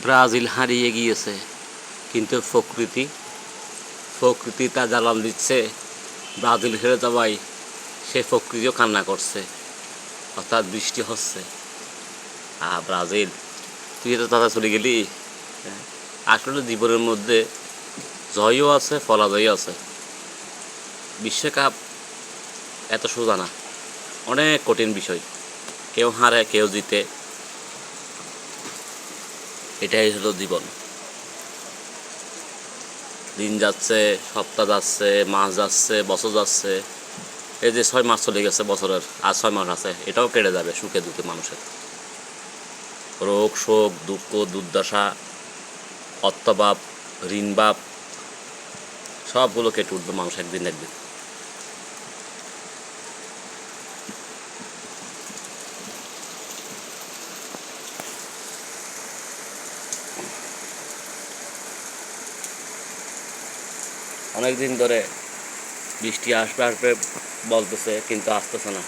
Brazil হারিয়ে গিয়েছে, কিন্তু প্রকৃতি তা জ্বালান দিচ্ছে। ব্রাজিল হেরে যাওয়ায় সে প্রকৃতিও কান্না করছে, অর্থাৎ বৃষ্টি হচ্ছে। ব্রাজিল, তুই তো তারা চলে গেলি। আসলে জীবনের মধ্যে জয়ও আছে, পরাজয়ও আছে। বিশ্বকাপ এত সোজা না, অনেক কঠিন বিষয়। কেউ হারে, কেউ জিতে, এটাই হলো জীবন। দিন যাচ্ছে, সপ্তাহ যাচ্ছে, মাস যাচ্ছে, বছর যাচ্ছে। এই যে 6 মাস চলে গেছে বছরের, আর 6 মাস আছে, এটাও কেটে যাবে সুখে দুঃখে। মানুষের রোগ, শোক, দুঃখ, দুর্দশা, অর্থভাব, ঋণভাব, সবগুলো কেটে উঠবে মানুষ একদিন একদিন। অনেক দিন ধরে বৃষ্টি আসবে আসবে বলতেছে, কিন্তু আসতেছে না।